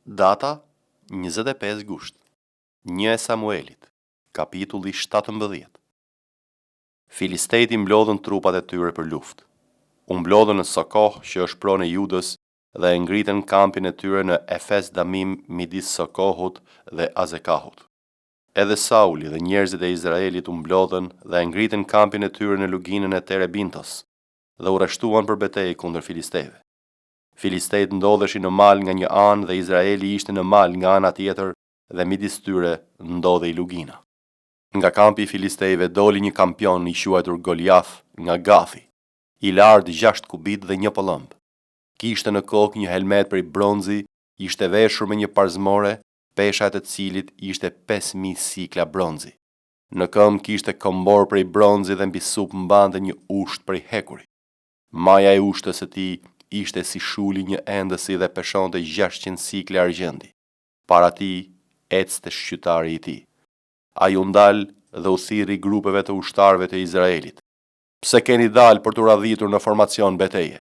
Data 25 gusht 1 Samuelit, kapitulli 17. Filistejti mblodhën trupat e tyre për luftë. U mblodhën në Sokoh, që është pronë e Judës, dhe e ngritën kampin e tyre në Efes Damim midis Sokohut dhe Azekahut. Edhe Sauli dhe njerëzit e Izraelit u mblodhën dhe e ngritën kampin e tyre në luginën e Terebintos dhe u rreshtuan për betejë kundër filistejve. Filistejt ndodheshin në mal nga një anë dhe Izraeli ishte në mal nga ana tjetër dhe midis tyre ndodhej lugina. Nga kampi i filistejve doli një kampion i quajtur Goliath nga Gathi, i lartë 6 kubit dhe 1 pëllëmb. Kishte në kokë një helmet prej bronzi, ishte veshur me një parzmore, pesha e të cilit ishte 5000 sikla bronzi. Në këmbë kishte kombor prej bronzi dhe mbi sup mbante një usht prej hekuri. Maja e ushtës së tij ishte si shuli një endësi dhe peshonte 600 sikle argjendi. Para tij ecte shqytari i tij. Ai u ndal dhe u thirri grupeve të ushtarëve të Izraelit. Pse keni dalë për të radhitur në formacion beteje?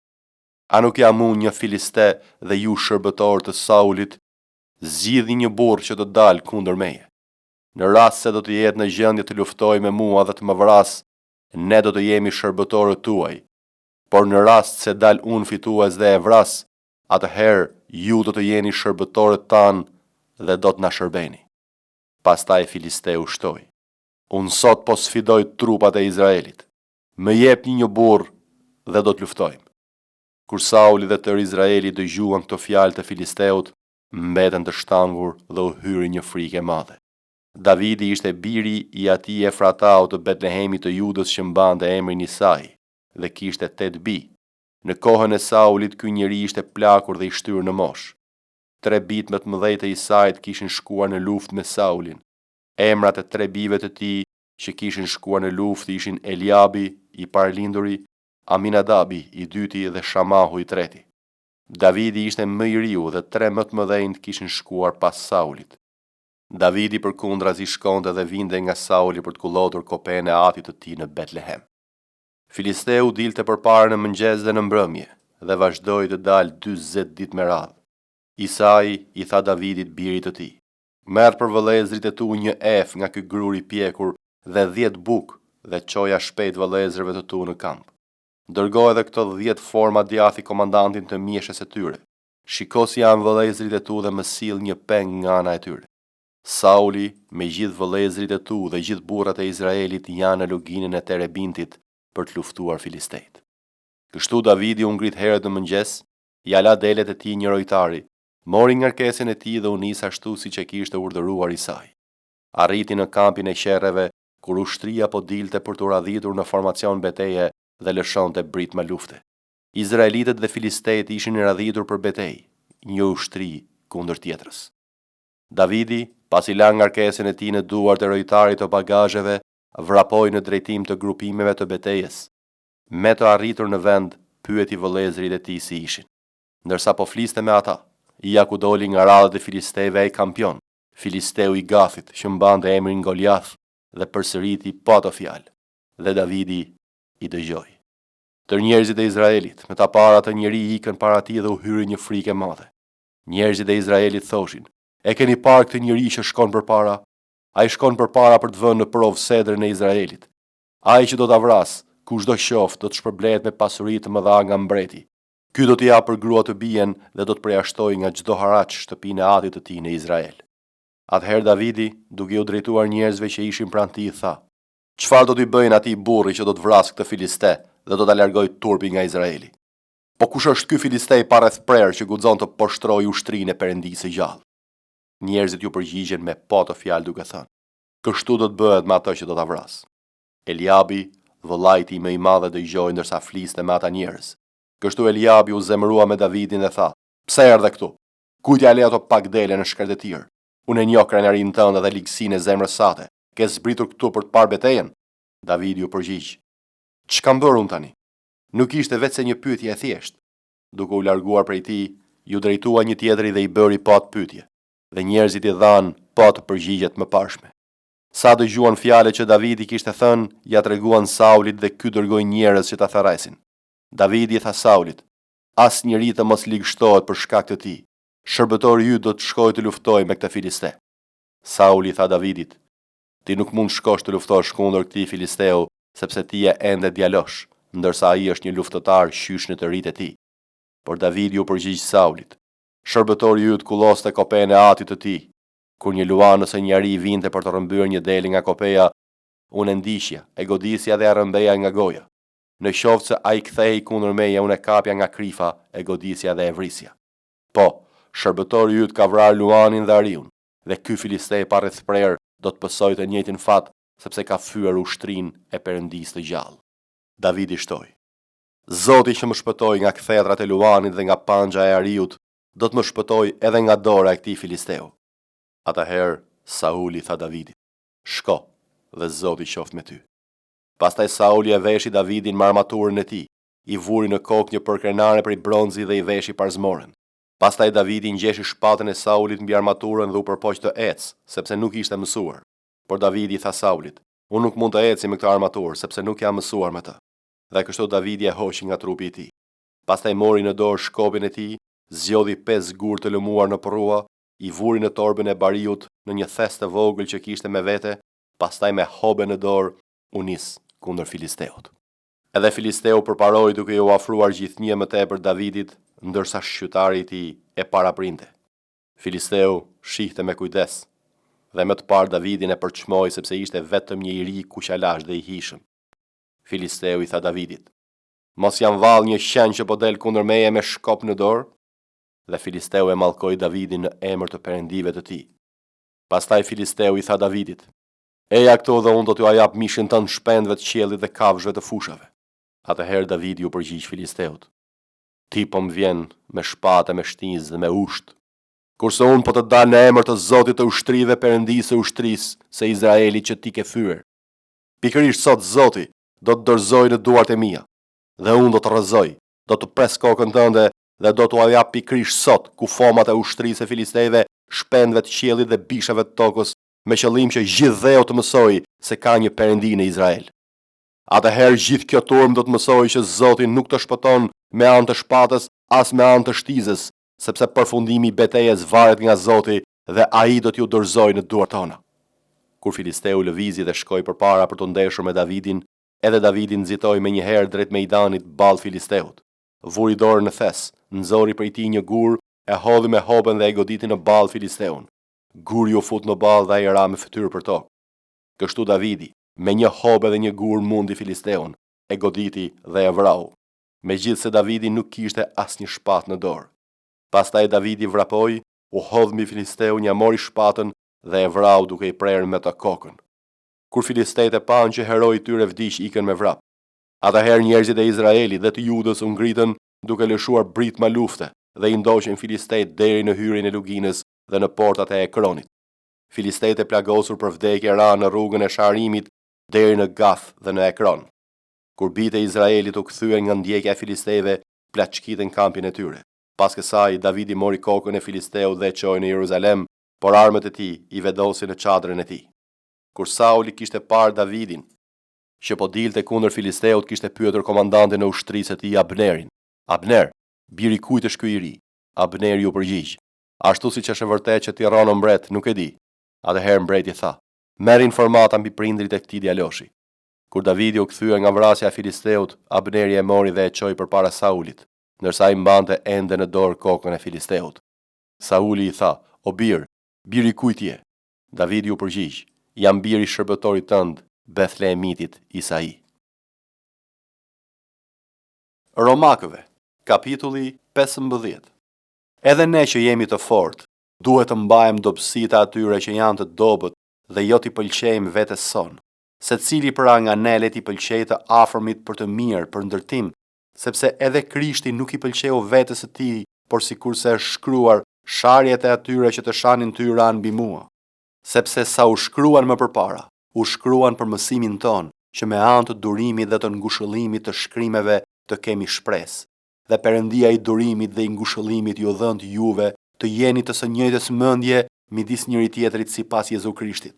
A nuk jam unë një filiste dhe ju shërbëtor të Saulit? Zgjidhni një burr që të dalë kundër meje. Në rast se do të jetë në gjendje të luftojë me mua dhe të më vras, ne do të jemi shërbëtorët tuaj. Por në rast se dal unë fitues dhe e vras, atëherë ju do të jeni shërbëtorët tanë dhe do të na shërbeni. Pastaj Filisteu shtoi: Unë sot po sfidoj trupat e Izraelit. Më jepni një burr dhe do të luftojmë. Kur Sauli dhe tërë Izraeli dëgjuan këto fjalë të Filisteut, mbeten të shtangur dhe u hyri një frikë e madhe. Davidi ishte biri i atij Efratau të Betlehemit të Judës që mbante emrin Isai dhe kishte 8 bi. Në kohën e Saulit ky njeri ishte plakur dhe i shtyrë në moshë. 3 bijt më të mëdhej të Isait kishin shkuar në luftë me Saulin. Emrat e 3 bijve të tij që kishin shkuar në luftë ishin Eliabi i parlinduri, Aminadabi i dyti dhe Shamahu i treti. Davidi ishte më i riu dhe 3 më të mëdhenjt kishin shkuar pas Saulit. Davidi përkundrazi shkonte dhe vinte nga Sauli për të kullotur kopën e atit të tij në Betlehem. Filisteu dilte përpara në mëngjes dhe në mbrëmje dhe vazhdoi të dalë 40 ditë me radhë. Isai i tha Davidit birit të tij: Merr për vëllezrit e tu një ef nga ky grur i pjekur dhe 10 buk dhe çoja shpejt vëllezërve të tu në kamp. Dërgoj edhe këto 10 forma djathi komandantin të mjeshës së tyre. Shiko si janë vëllezrit e tu dhe më sill një peng nga ana e tyre. Sauli me gjithë vëllezrit e tu dhe gjithë burrat e Izraelit janë në luginën e Terebintit për të luftuar filistejt. Kështu Davidi u ngrit herët në mëngjes, ja la delet e tij një rojtari, mori ngarkesën e tij dhe u nis ashtu siç e kishte urdhëruar Isai. Arriti në kampin e qerreve, kur ushtria po dilte për të radhitur në formacion beteje dhe lëshonte britma lufte. Izraelitët dhe filistejt ishin radhitur për betejë, një ushtri kundër tjetrës. Davidi, pasi la ngarkesën e tij në duart e rojtarit të bagazheve, vrapoi në drejtim të grupimeve të betejës. Me të arritur në vend, pyeti vëllezërit e tij si ishin. Ndërsa po fliste me ata, ja ku doli nga radhët e filistejve ai kampion, Filisteu i Gathit, që mbante emrin Goliath, dhe përsëriti pa ato fjalë. Dhe Davidi i dëgjoi. Tërë njerëzit e Izraelit, me ta para të njeri ikën para tij dhe u hyri një frikë e madhe. Njerëzit e Izraelit thoshin: E keni parë këtë njeri që shkon përpara? Ai shkon përpara për të vënë në provë sedrën e Izraelit. Ai që do ta vras, kushdo qoftë, do të shpërblehet me pasuri të mëdha nga mbreti. Ky do t'i japë për grua të bien dhe do të përjashtojë nga çdo haraç shtëpinë e atit të tij në Izrael. Atëherë Davidi, duke u drejtuar njerëzve që ishin pranë tij, tha: Çfarë do t'i bëjnë atij burri që do të vrasë këtë filiste dhe do ta largojë turpin nga Izraeli? Po kush është ky filistej pa rreth prerë që guxon të poshtrojë ushtrinë e Perëndisë së gjallë? Njerëzit ju përgjigjen me pa të fjalë duke thënë: Kështu do të bëhet me atë që do ta vras. Eliabi, vëllai i tij më i madh, dëgjoi ndërsa fliste me ata njerëz. Kështu Eliabi u zemërua me Davidin dhe tha: Pse erdhe këtu? Kujt ja le ato pak dele në shkretetir? Unë e njoh krenarin tënde dhe ligësinë e zemrës sate. Ke zbritur këtu për të parë betejën? Davidi u përgjigj: Ç'kam bërë unë tani? Nuk ishte vetëm një pyetje e thjeshtë. Duke u larguar prej tij, ju drejtua një tjetri dhe i bëri pa të pyetje. Dhe njerëzit i dhanë pa të përgjigjet më pashme. Sa dëgjuan fjalët që Davidi kishte thënë, ja treguan Saulit dhe ky dërgoi njerëz që ta tharrasin. Davidi tha Saulit: Asnjëri të mos ligështohet për shkak të tij. shërbëtori ju do të shkojë të luftoj me këtë filiste. Sauli tha Davidit, ti nuk mund shkosh të luftosh kundër këtij filisteu, sepse ti je ende djalosh, ndërsa ai është një luftëtar qysh në të rritë e tij. Por Davidi u përgjigj Saulit, shërbëtori ju të kulloste kopen e atit të tij. Kur një luan ose njeri vinte për të rrëmbyer një del nga kopeja, unë ndiqja, e godisja dhe e rrëmbeja nga goja. Në qoftë se ai kthehej kundër meje, unë e kapja nga krifa, e godisja dhe e vrisja. Po, shërbëtori ju të ka vrarë luanin dhe ariun, dhe ky filistej pa rreth prerë do të pësojë të njëjtin fat, sepse ka fyer ushtrinë e Perëndisë të gjallë. Davidi shtoi, Zoti që më shpëtoi nga kthedrat e luanit dhe nga pangja e ariut, do të më shpëtoj edhe nga dora e këtij filisteu. Atëherë Sauli tha Davidit, shko dhe Zoti qoftë me ty. Pastaj Sauli e veshi Davidin me armaturën e tij, i vuri në kokë një përkrenare prej bronzi dhe i veshi parzmoren. Pastaj Davidi ngjeshi shpatën e Saulit mbi armaturën dhe u përpoq të ecë, sepse nuk ishte mësuar. Por Davidi tha Saulit, unë nuk mund të eci me këtë armaturë, sepse nuk jam mësuar me të. Dhe kështu Davidi e hoqi nga trupi i tij. Pastaj mori në dorë shkopin e tij, zgjodhi 5 gur të lëmuar në prrua, i vuri në torbën e bariut në një thes të vogël që kishte me vete, pastaj me hobe në dorë u nis kundër filisteut. Edhe filisteu përparoi duke u ofruar gjithnjë më tepër Davidit, ndërsa shqytari i tij e paraprinte. Filisteu shihte me kujdes, dhe më të parë Davidin e përçmoi sepse ishte vetëm një i ri kuqalash dhe i hishëm. Filisteu i tha Davidit, mos jam vallë një qen që po del kundër meje me shkop në dorë? Dhe Filisteu e mallkoi Davidin në emër të perëndive të tij. Pastaj Filisteu i tha Davidit, eja këto dhe unë do t'ju jap mishin tënd shpendëve të qiellit dhe kafshëve të fushave. Atëherë Davidi u përgjigj Filisteut, ti po më vjen me shpatë, me shtizë dhe me ushtë, kurse unë po të dal në emër të Zotit të ushtrive, Perëndisë së ushtrisë se Izraelit që ti ke fyer. Pikërisht sot Zoti do të dorëzoj në duart e mia, dhe unë do të rrëzoj, do të pres kokën tënde dhe do t'u jap pikërisht sot kufomat e ushtrisë e filisteve, shpendëve të qiellit dhe bishave të tokës, me qëllim që gjithë dheu të mësojë se ka një Perëndi në Izrael. Atëherë gjithë kjo turm do të mësojë që Zoti nuk të shpëton me anë të shpatës as me anë të shtizës, sepse përfundimi i betejës varet nga Zoti dhe ai do t'ju dorëzojë në duart tona. Kur Filisteu lëvizi dhe shkoi përpara për të ndeshur me Davidin, edhe Davidi nxitoi menjëherë drejt mejdanit ballë Filisteut. Vuri dorën në thes, nxori prej tij një gur, e hodhi me hobën dhe e goditi në ballë Filisteun. Guri u fut në ballë dhe ai ra me fytyrë për tokë. Kështu Davidi, me një hobë dhe një gur mundi Filisteun, e goditi dhe e vrau. Megjithse Davidi nuk kishte asnjë shpatë në dorë. Pastaj Davidi vrapoi, u hodh mbi Filisteun, ja mori shpatën dhe e vrau duke i prerë me të kokën. Kur filistejt e panë që heroi i tyre vdiq, ikën me vrap. Atëherë njerëzit e Izraelit dhe të Judës u ngritën duke lëshuar britma lufte dhe i ndoqën filistejt deri në hyrjen e luginës dhe në portat e Ekronit. Filistejt e plagosur për vdekje ranë në rrugën e Sharimit deri në Gath dhe në Ekron. Kur bijtë e Izraelit u kthyen nga ndjekja e filistejve, plaçkitën kampin e tyre. Pas kësaj Davidi mori kokën e Filisteut dhe e çoi në Jeruzalem, por armët e tij i vedosin në çadrën e tij. Kur Sauli kishte parë Davidin, që po dilte kundër Filisteut, kishte pyetur komandantin e ushtrisë të tij Abnerin, Abner, biri kujt është ky i ri? Abneri u përgjigj, ashtu siç është e vërtetë që ti rronë mbret, nuk e di. Atëherë mbreti tha, merr informata mbi prindrit e këtij djaloshi. Kur Davidi u kthye nga vrasja e Filisteut, Abneri e mori dhe e çoi përpara Saulit, ndërsa ai mbante ende në dorë kokën e Filisteut. Sauli i tha, o bir, biri kujt je? Davidi u përgjigj, jam biri shërbëtorit tënd, Bethlehemitit Isai. Romakëve, kapitulli 15. Edhe ne që jemi të fortë, duhet të mbajmë dobësitë atyre që janë të dobët dhe jo t'i pëlqejmë vetes son. Secili pra nga ne le t'i pëlqejë të afërmit për të mirë, për ndërtim, sepse edhe Krishti nuk i pëlqeu vetes së tij, por sikurse është shkruar, sharjet e atyre që të shanin ty ranë mbi mua. Sepse sa u shkruan më përpara, u shkruan për mësimin ton, që me anë të durimit dhe të ngushëllimit të shkrimeve të kemi shpresë. Dhe Perëndia i durimit dhe i ngushëllimit ju dhënë juve të jeni të së njëjtës mendje midis njëri tjetrit sipas Jezu Krishtit,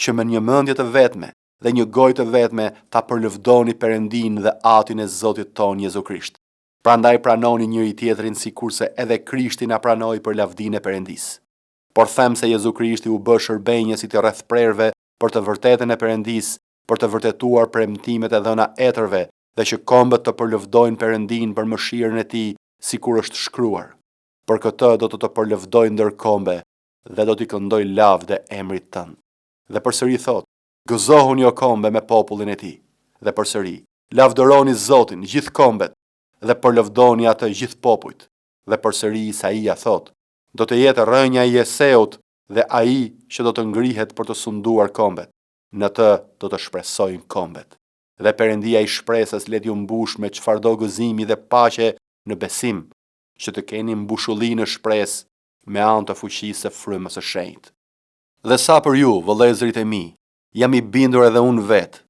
që me një mendje të vetme dhe një gojë të vetme ta përlëvdoni Perëndinë dhe Atin e Zotit ton Jezu Krisht. Prandaj pranoni njëri tjetrin sikurse edhe Krishti na pranoi për lavdinë e Perëndisë. Por them se Jezu Krishti u bë shërbënjës i të rrethprerëve për të vërtetën e Perëndisë, për të vërtetuar premtimet e dhëna etërve dhe që kombët të përlëvdojnë Perëndin për mëshirën e tij, sikur është shkruar. Për këtë do të përlëvdoj ndër kombe dhe do t'i këndoj lavdë emrit tënd. Dhe përsëri thot: Gëzohuni o kombe me popullin e tij. Dhe përsëri: Lavdëroni Zotin gjithë kombet dhe përlëvdoni atë gjithë popujt. Dhe përsëri Isaia thot: Do të jetë rrënja e Jeseut dhe ai që do të ngrihet për të sunduar kombet. Në të do të shpresojnë kombet. Dhe Perëndia i shpresës le t'ju mbush me çfarëdo gëzimi dhe paqe në besim, që të keni mbushulli në shpresë me anë të fuqisë së frymës së shenjtë. Dhe sa për ju, vëllezërit e mi, jam i bindur edhe unë vetë,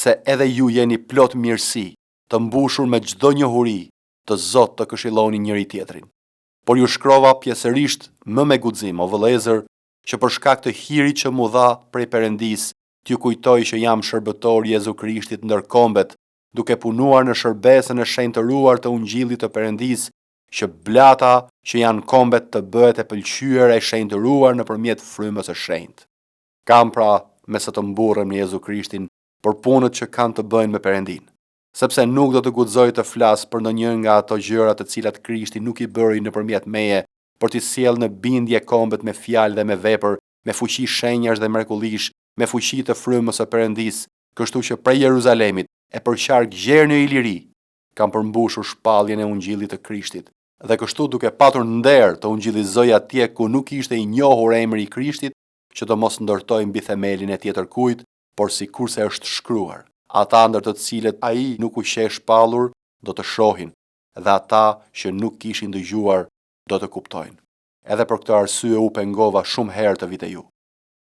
se edhe ju jeni plot mirësi, të mbushur me çdo njohuri të Zot të këshilloni njëri tjetrin. Por ju shkrova pjesërisht më me guxim, o vëllezër, që për shkak të hirit që mu dha prej Perëndisë, t'ju kujtoj që jam shërbëtor Jezu Krishtit ndër kombet, duke punuar në shërbesën e shenjtëruar të Ungjillit të Perëndisë, që blata që janë kombet të bëhet e pëlqyer e shenjtëruar nëpërmjet frymës së shenjtë. Kam pra me sa të mburrem në Jezu Krishtin për punët që kanë të bëjnë me Perëndin, sepse nuk do të guxoj të flas për ndonjë nga ato gjëra të cilat Krishti nuk i bëri nëpërmjet meje, për t'i sjellë në bindje kombet me fjalë dhe me vepër, me fuqi shenjash dhe mrekullish, me fuqi të frymës së Perëndisë, kështu që prej Jeruzalemit e për qark gjerë në Iliri, kam përmbushur shpalljen e Ungjillit të Krishtit, dhe kështu duke patur nder të ungjillizoj atje ku nuk ishte i njohur emri i Krishtit, që të mos ndërtoj mbi themelin e tjetër kujt, por sikurse është shkruar: Ata ndër të cilët ai nuk u qe shpallur do të shohin, dhe ata që nuk kishin dëgjuar do të kuptojnë. Edhe për këtë arsye u pengova shumë herë të vite ju.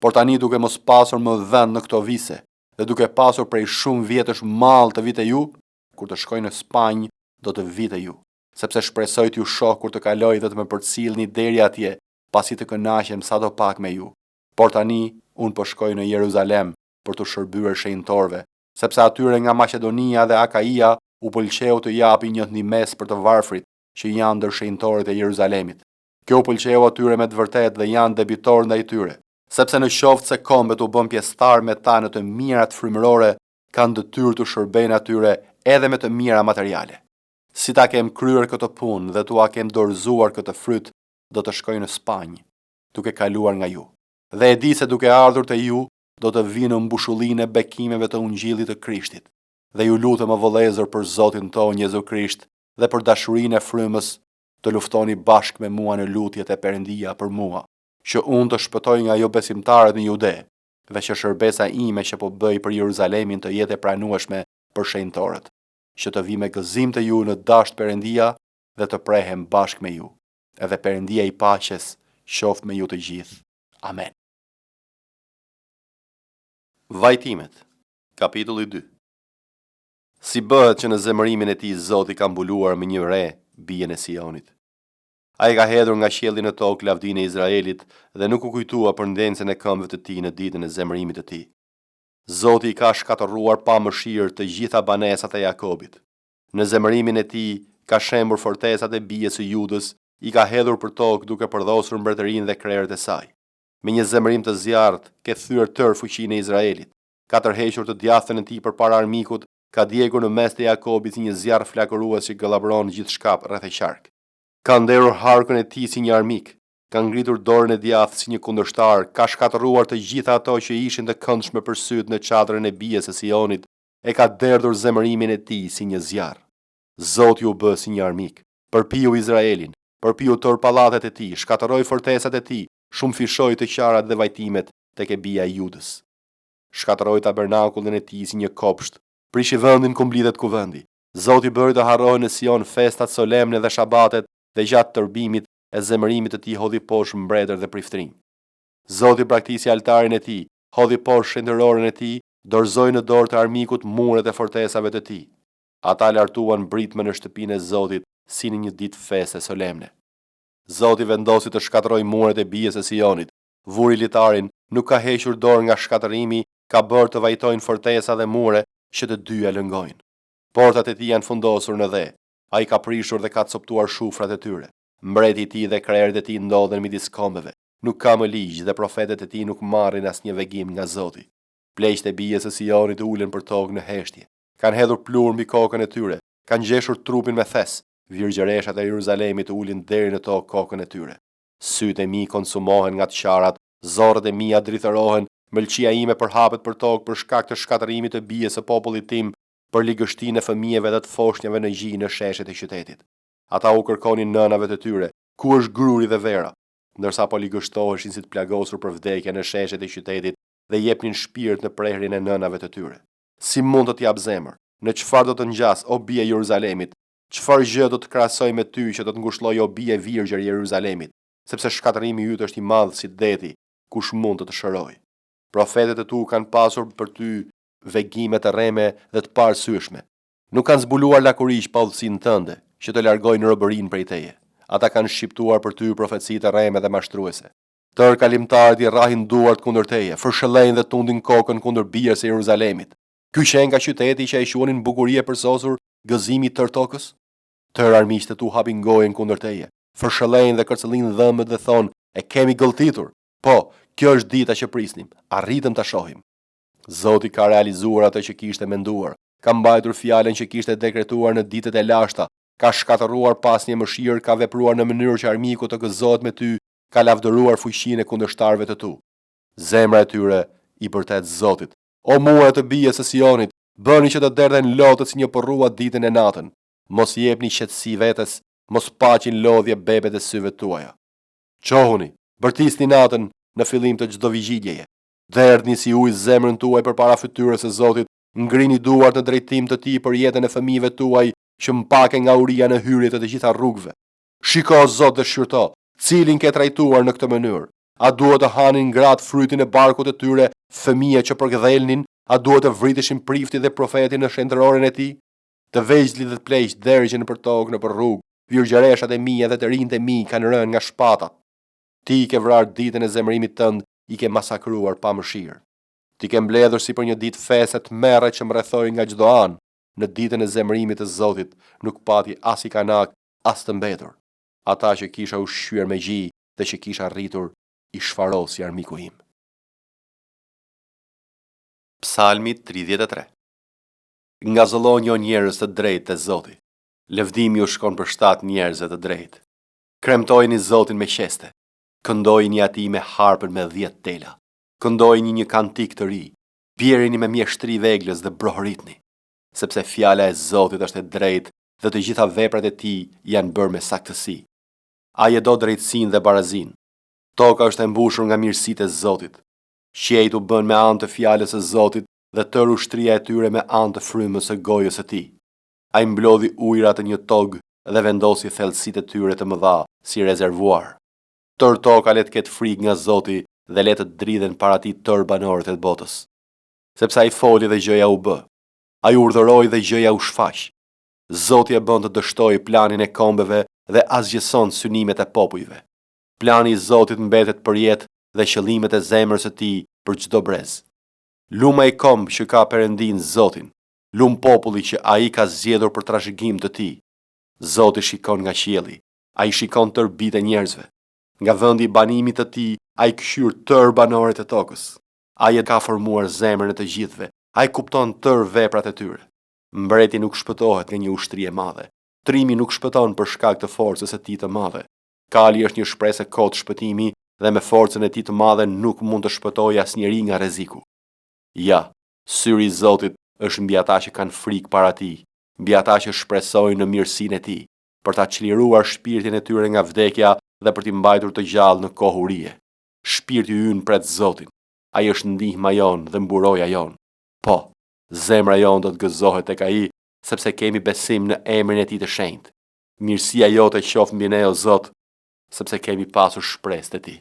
Por tani duke mos pasur më vend në këto vise, dhe duke pasur prej shumë vjetësh mall të vite ju, kur të shkoj në Spanjë do të vite ju, sepse shpresoj t'ju shoh kur të kaloj dhe të më përcjellni deri atje, pasi të kënaqem sadopak me ju. Por tani unë po shkoj në Jeruzalem për të shërbyer shenjtorëve, sepse atyre nga Maqedonia dhe Akaia u pëlqeu të japi një ndihmës për të varfrit që janë ndër shenjtorët e Jeruzalemit. Kjo u pëlqeu atyre me të vërtetë dhe janë debitor ndaj tyre, sepse në qoftë se kombet u bën pjesëtar me ta në të mirat frymërore, kanë detyrë të shërbejnë atyre edhe me të mira materiale. Si ta kem kryer këtë punë dhe tua kem dorëzuar këtë fryt, do të shkoj në Spanjë, duke kaluar nga ju. Dhe e di se duke ardhur te ju, do të vi në mbushullin e bekimeve të Ungjillit të Krishtit. Dhe ju lutem o vëllezër për Zotin tonë Jezu Krisht dhe për dashurinë e frymës, të luftoni bashkë me mua në lutjet e Perëndia për mua, që unë të shpëtoj nga jo besimtarët në Jude, dhe që shërbesa ime që po bëj për Jeruzalemin të jetë e pranueshme për shenjtorët, që të vi me gëzim të ju në dasht Perëndia dhe të prehem bashkë me ju. Edhe Perëndia i paqes qoftë me ju të gjithë. Amen. Vajtimet, kapitulli 2. Si bëhet që në zemërimin e tij Zoti ka mbuluar me një re bijen e Sionit. Ai ka hedhur nga qielli në tokë lavdinë e Izraelit dhe nuk u kujtua për ndencën e këmbëve të tij në ditën e zemërimit të tij. Zoti i ka shkatërruar pa mëshirë të gjitha banesat e Jakobit. Në zemërimin e tij ka shembur fortesat e bijes së Judës, i ka hedhur për tokë duke përdosur mbretërinë dhe krerët e saj. Me një zemërim të zjarrt, ke thyer tërë fuqinë e Izraelit. Ka tërhequr të djathtën e tij përpara armikut, ka djegur në mes të Jakobit si një zjarr flakërues që gëllabron gjithçka rreth e qark. Ka nderur harkën e tij si një armik, ka ngritur dorën e djathtë si një kundërshtar, ka shkatëruar të gjitha ato që ishin të këndshme për syt në çadrën e bijes së Sionit, e ka derdhur zemërimin e tij si një zjarr. Zoti u bë si një armik, përpiu Izraelin, përpiu tër pallatet e tij, shkatërroi fortesat e tij, shumë fishoi të qarat dhe vajtimet tek e bija e Judës. Shkatërroi tabernakullin e tij si një kopsht, prishi vendin ku mblidhet kuvendi. Zoti bëri të harrohen në Sion festat solemne dhe shabatet, dhe gjatë tërbimit e zemërimit të tij hodhi poshtë mbretër dhe priftërinj. Zoti praktisi altarin e tij, hodhi poshtë shenjtëroren e tij, dorëzoi në dorë të armikut muret e fortesave të tij. Ata lartuan britme në shtëpinë e Zotit si në një ditë feste solemne. Zoti vendosi të shkatërrojë muret e bijes së Sionit. Vuri litarin, nuk ka hequr dorë nga shkatërrimi, ka bërë të vajtojnë fortesa dhe mure që të dyja lëngojnë. Portat e tij janë fundosur në dhe. Ai ka prishur dhe ka coptuar shufrat e tyre. Mbreti i tij dhe krerët e tij ndodhen midis kombeve. Nuk ka më ligj dhe profetët e tij nuk marrin asnjë vegim nga Zoti. Pleqt e bijës së Sionit ulen për tokë në heshtje. Kan hedhur plur mbi kokën e tyre, kanë ngjeshur trupin me thes. Virgjëreshat e Jeruzalemit ulin deri në tokë kokën e tyre. Sytë e mi konsumohen nga të qarat, zorët e mia drithërohen, mëlçia ime përhapet për tokë për shkak të shkatërimit të bijës së popullit tim, për ligështinë e fëmijëve dhe të foshnjave në gjijë në sheshet e qytetit. Ata u kërkonin nënave të tyre, ku është gruri dhe vera, ndërsa po ligështoheshin si të plagosur për vdekje në sheshet e qytetit dhe jepnin shpirt në prehrin e nënave të tyre. Si mund të t'jap zemër? Në çfarë do të ngjas o bie Jeruzalemit? Çfarë gjë do të krahasoj me ty që do të ngushëlloj o bie virgjër Jeruzalemit? Sepse shkatërimi yt është i madh si deti, kush mund të shërojë? Profetët e tu kanë pasur për ty vegime të rreme dhe të parësyeshme. Nuk kanë zbuluar lakuriq pa udhësinë tënde, që të largojnë robërinë prej teje. Ata kanë shqiptuar për ty profeci të rreme dhe mashtruese. Tërë kalimtarët i rrahin duart kundër teje, fërshëllejnë dhe tundin kokën kundër bijës së Jeruzalemit. Ky qen nga qyteti që ai quanin bukurie e përsosur, gëzimi i tërë tokës? Tërë armiqtë e tu hapin gojen kundër teje, fërshëllejnë dhe kërcëllin dhëmbët dhe thonë, e kemi gëlltitur. Po, kjo është dita që prisnim, arritëm ta shohim. Zoti ka realizuar atë që kishte menduar, ka mbajtur fjalën që kishte dekretuar në ditët e lashta, ka shkatëruar pas një mëshirë, ka vepruar në mënyrë që armiku të gëzohet me ty, ka lavdëruar fuqinë e kundërshtarëve të tu. Zemra e tyre i bërtet Zotit. O mua të bijës së Sionit, bëni që të derdhen lotët si një porrua ditën e natën. Mos jepni qetësi vetes, mos paqin lodhje bebet e syve tuaja. Qohuni, bërtisni natën në fillim të çdo vigjiljeje. Derdhni si ujë zemrën tuaj përpara fytyrës së Zotit, ngrini duart në drejtim të tij për jetën e fëmijëve tuaj që mpaken nga uria në hyrje të të gjitha rrugëve. Shiko Zot dhe shqyrto, cilin ke trajtuar në këtë mënyrë. A duhet të hanin gratë frytin e barkut të tyre, fëmijë që përgdhelnin, a duhet të vriteshin prifti dhe profeti në shenjtëroren e tij? Të vegjëlit dhe të pleqt dërgjën për tokë në për rrugë, virgjëreshat e mia dhe të rinjtë e mi kanë rënë nga shpatat. Ti ke vrarë ditën e zemërimit tënd, i ke masakruar pa mëshirë. Ti ke mbledhur si për një ditë fese të merre që mrethoi nga çdo anë. Në ditën e zemërimit të Zotit nuk pati as i kanak, as të mbetur. Ata që kisha ushqyer me gjij dhe që kisha rritur, i shfarosi armiku im. Psalmi 33. Nga zëllon jo njerëz të drejtë të Zoti. Lëvdimi u shkon për 7 njerëzve të drejtë. Kremtojini Zotin me qeste. Këndojini atij me harpën me 10 tela. Këndojini një kantik të ri. Bjerini me mjeshtri veglës dhe brohëritni. Sepse fjala e Zotit është e drejtë dhe të gjitha veprat e tij janë bërë me saktësi. Ai e do drejtësinë dhe barazinë. Toka është e mbushur nga mirësitë e Zotit. Qiejt u bën me anë të fjalës së Zotit dhe tërë ushtria e tyre me anë të frymës së gojës së tij. Ai mblodhi ujërat e një tog dhe vendosi thellësitë e tyre të mëdha si rezervuar. Tërë toka le të ketë frikë nga Zoti dhe le të dridhen para tij tërë banorët e botës. Sepse ai foli dhe gjëja u bë. Ai urdhëroi dhe gjëja u shfaq. Zoti e bën të dështojë planin e kombeve dhe asgjëson synimet e popujve. Plani i Zotit mbetet për jetë dhe qëllimet e zemrës së tij për çdo brez. Luma i komb që ka Perëndin Zotin, lum populli që ai ka zgjedhur për trashëgim të tij. Zoti shikon nga qielli, ai shikon tërë bitë e njerëzve. Nga vendi i banimit të tij, ai këshyr tërë banorët e tokës. Ai e ka formuar zemrën e të gjithëve, ai kupton tërë veprat e tyre. Mbreti nuk shpëtohet nga një ushtri e madhe. Trimi nuk shpëton për shkak të forcës së tij të madhe. Kali është një shpresë e kotë shpëtimi dhe me forcën e tij të madhe nuk mund të shpëtojë asnjëri nga rreziku. Ja, syri i Zotit është mbi ata që kanë frikë para tij, mbi ata që shpresojnë në mirësinë e tij, për ta çliruar shpirtin e tyre nga vdekja dhe për t'i mbajtur të gjallë në kohurie. Shpirti ynë pret Zotin. Ai është ndihma jon dhe mburoja jon. Po, zemra jon do të gëzohet tek ai, sepse kemi besim në emrin e tij të shenjtë. Mirësia jote qoftë mbi ne o Zot, sepse kemi pasur shpresë te ti.